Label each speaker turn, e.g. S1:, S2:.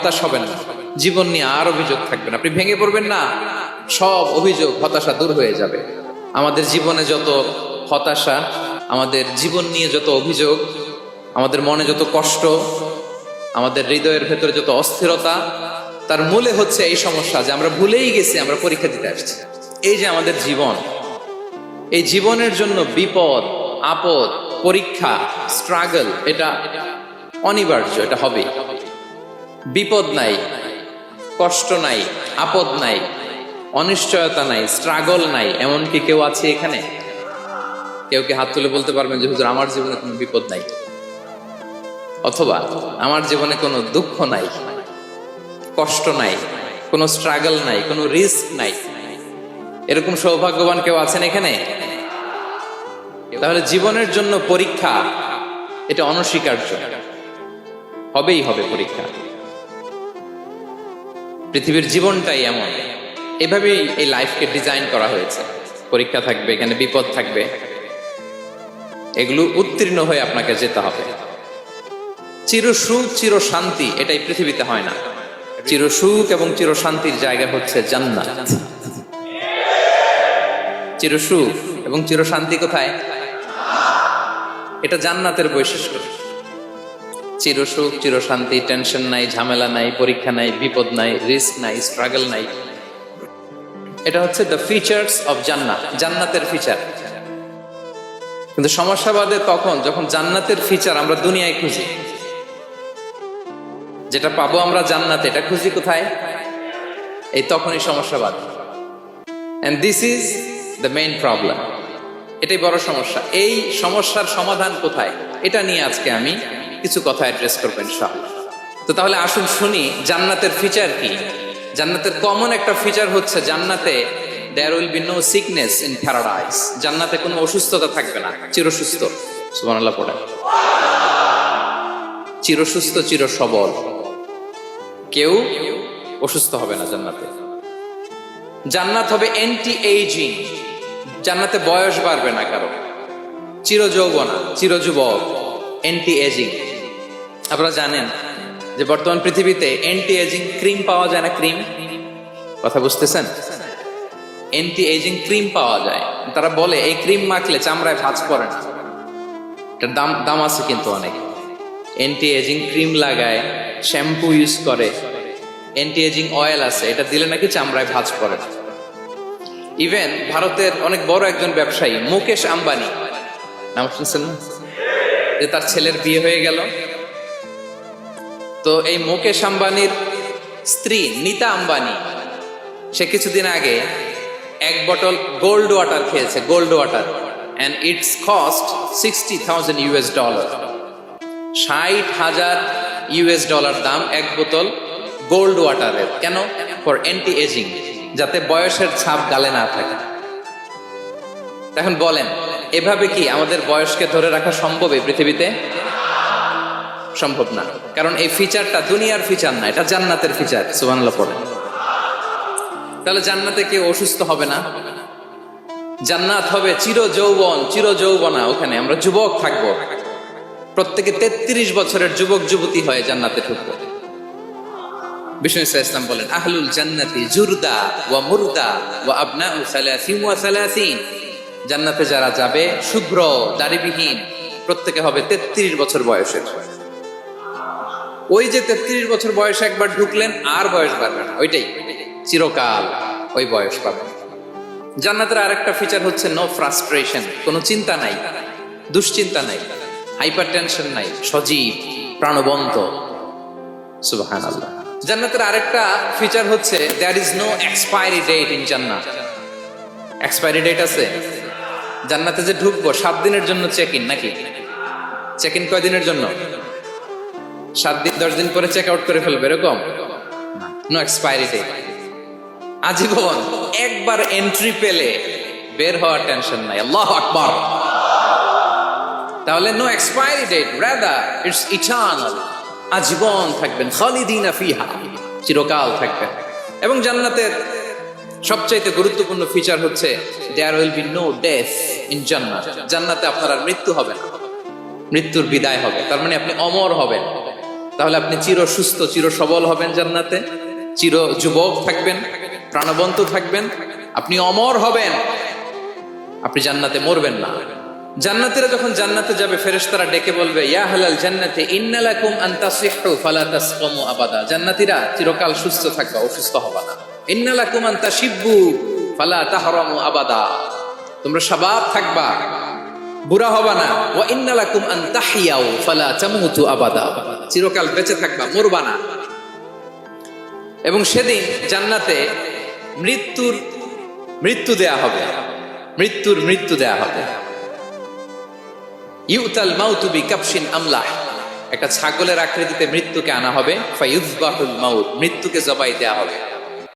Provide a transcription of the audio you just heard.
S1: হতাশ হবেন না, জীবন নিয়ে আর অভিযোগ থাকবে না, আপনি ভেঙে পড়বেন না, সব অভিযোগ হতাশা দূর হয়ে যাবে। আমাদের জীবনে যত হতাশা, আমাদের জীবন নিয়ে যত অভিযোগ, আমাদের মনে যত কষ্ট, আমাদের হৃদয়ের ভেতরে যত অস্থিরতা, তার মূলে হচ্ছে এই সমস্যা যে আমরা ভুলেই গেছি আমরা পরীক্ষা দিতে আসছি। এই যে আমাদের জীবন, এই জীবনের জন্য বিপদ, আপদ, পরীক্ষা, স্ট্রাগল, এটা অনিবার্য, এটা হবে। বিপদ নাই, কষ্ট নাই, আপদ নাই, অনিশ্চয়তা নাই, স্ট্রাগল নাই, এমনকি কেউ আছে এখানে? কেউ কি হাত তুলে বলতে পারবেন যে হুজুর আমার জীবনে কোনো বিপদ নাই, অথবা আমার জীবনে কোনো দুঃখ নাই, কষ্ট নাই, কোনো স্ট্রাগল নাই, কোনো রিস্ক নাই? এরকম সৌভাগ্যবান কেউ আছেন এখানে? তাহলে জীবনের জন্য পরীক্ষা, এটা অনস্বীকার্য, হবেই হবে পরীক্ষা। পৃথিবীর জীবনটাই এমন, এভাবেই এই লাইফকে ডিজাইন করা হয়েছে। পরীক্ষা থাকবে, এখানে বিপদ থাকবে, এগুলো উত্তীর্ণ হয়ে আপনাকে যেতে হবে। চির সুখ চির শান্তি এটাই পৃথিবীতে হয় না। চির সুখ এবং চির শান্তির জায়গা হচ্ছে জান্নাত। চির সুখ এবং চির শান্তি কোথায়? এটা জান্নাতের বৈশিষ্ট্য। চির সুখ চির শান্তি, টেনশন নাই, ঝামেলা নাই, পরীক্ষা নাই, বিপদ নাই, রিস্ক নাই, স্ট্রাগল নাই, এটা হচ্ছে দ্য ফিচার্স অফ জান্নাত, জান্নাতের ফিচার। কিন্তু সমস্যা বাদে তখন যখন জান্নাতের ফিচার আমরা দুনিয়ায় খুঁজি, যেটা পাবো আমরা জান্নাতে, এটা খুঁজি কোথায়? এই তখনই সমস্যা বাদে। And this is the main problem. এটাই বড় সমস্যা। এই সমস্যার সমাধান কোথায়, এটা নিয়ে আজকে আমি কিছু কথা অ্যাড্রেস করবো ইনশাআল্লাহ। তো তাহলে আসুন শুনি জান্নাতের ফিচার কি। জান্নাতের কমন একটা ফিচার হচ্ছে জান্নাতে there will be no sickness in paradise. জান্নাতে কোনো অসুস্থতা থাকবে না, চিরসুস্থ। সুবহানাল্লাহ পড়ে। চিরসুস্থ, চির সবল, কেউ অসুস্থ হবে না জান্নাতে। জান্নাত হবে অ্যান্টি এইজিং, জান্নাতে বয়স বাড়বে না কারো, চির যৌবনা, চির যুবক, অ্যান্টি এজিং। আপনারা জানেন যে বর্তমান পৃথিবীতে অ্যান্টি এজিং ক্রিম পাওয়া যায় না? ক্রিম, কথা বুঝতেছেন? অ্যান্টি এজিং ক্রিম পাওয়া যায়। তারা বলে এই ক্রিম মাখলে চামড়ায় ভাঁজ পড়ে না। এটার দাম আছে কিন্তু অনেক। অ্যান্টি এজিং ক্রিম লাগায়, শ্যাম্পু ইউজ করে, অ্যান্টি এজিং অয়েল আছে, এটা দিলে নাকি চামড়ায় ভাঁজ পড়ে না। ইভেন ভারতের অনেক বড় একজন ব্যবসায়ী মুকেশ আম্বানি, নাম শুনছেন না? যে তার ছেলের বিয়ে হয়ে গেল, তো এই মুকেশ আম্বানির স্ত্রী নীতা আম্বানি, সে কিছুদিন আগে এক বটল গোল্ড ওয়াটার খেয়েছে, gold water, and it's cost $60,000। $60,000 দাম এক বোতল গোল্ড ওয়াটারের। কেন? ফর অ্যান্টি এজিং, যাতে বয়সের ছাপ গালে না থাকে। এখন বলেন, এভাবে কি আমাদের বয়সকে ধরে রাখা সম্ভব এই পৃথিবীতে? সম্ভব না, কারণ এই ফিচারটা দুনিয়ার ফিচার না, এটা জান্নাতের ফিচার। সুবহানাল্লাহ পড়ে। তাহলে জান্নাতে কেউ অসুস্থ হবে না, জান্নাত হবে চির যৌবন, চির যৌবনা। ওখানে আমরা যুবক থাকবো, প্রত্যেকে 33 বছরের যুবক যুবতী হয়ে জান্নাতে ঢুকবো। বিষ্ণু ইসলাম বলেন, আহলুল জান্নাতি জুরদা ওয়া মুরদা ওয়া আবনাউ সালাসিন ওয়া সালাসিন। জান্নাতে যারা যাবে শুভ্র দাড়িবিহীন, প্রত্যেকে হবে 33 বছর বয়সের। ওই যে 33 বছর বয়সে একবার ঢুকলেন, আর বয়স বাড়বে না, ওইটাই চিরকাল ওই বয়স পাবেন। জান্নাতের আরেকটা ফিচার হচ্ছে নো ফ্রাস্ট্রেশন, কোনো চিন্তা নাই, দুশ্চিন্তা নাই, হাইপার টেনশন নাই, সজীব প্রাণবন্ত। সুবহানাল্লাহ। জান্নাতের আরেকটা ফিচার হচ্ছে there is no expiry date in জান্নাত। এক্সপায়ারি ডেট আছে? জান্নাতে যে ঢুকবো 7 দিনের জন্য চেক ইন, নাকি? চেক ইন কয় দিনের জন্য? 7 দিন, 10 দিন পরে চেক আউট করে ফেলবে, এরকম? নো এক্সপায়ারি ডেট, আজীবন। একবার এন্ট্রি পেলে বের হওয়ার টেনশন নাই। আল্লাহু আকবার। তাহলে no expiry date, rather it's eternal, আজীবন থাকবেন, খালিদিনা ফিহা, চিরকাল থাকবেন। এবং জান্নাতের সবচাইতে গুরুত্বপূর্ণ ফিচার হচ্ছে there will be no death in জান্নাত। জান্নাতে আপনার আর মৃত্যু হবে না, মৃত্যুর বিদায় হবে, তার মানে আপনি অমর হবেন। তাহলে আপনি চির সুস্থ, চির সবল হবেন জান্নাতে, চির যুবক থাকবেন, প্রাণবন্ত থাকবেন, আপনি অমর হবেন, আপনি জান্নাতে মরবেন না। জান্নাতীরা যখন জান্নাতে যাবে, ফেরেশতারা ডেকে বলবে, ইয়া আহলাল জান্নাতি ইন্না লাকুম আন তাসিহু ফালা তাসকামু আবাদা। জান্নাতীরা চিরকাল সুস্থ থাকবা, অসুস্থ হবা না। ইন্না লাকুম আন তাশিব্বু ফালা তাহরামু আবাদা। তোমরা শাবাব থাকবা, বুড়া হবা না। ওয়া ইন্না লাকুম আন তাহিয়াউ ফালা তামুতু আবাদা। চিরকাল বেঁচে থাকবা, মরবা না। এবং সেদিন জান্নাতে মৃত্যু দেয়া হবে, মৃত্যু দেয়া হবে। ইউতাল মাউতু বিকাবশিন আমলাহ। একটা ছাগলের আকৃতিতে মৃত্যুকে আনা হবে। ফায়ুযবাহুল মাউত, মৃত্যুকে জবাই দেয়া হবে।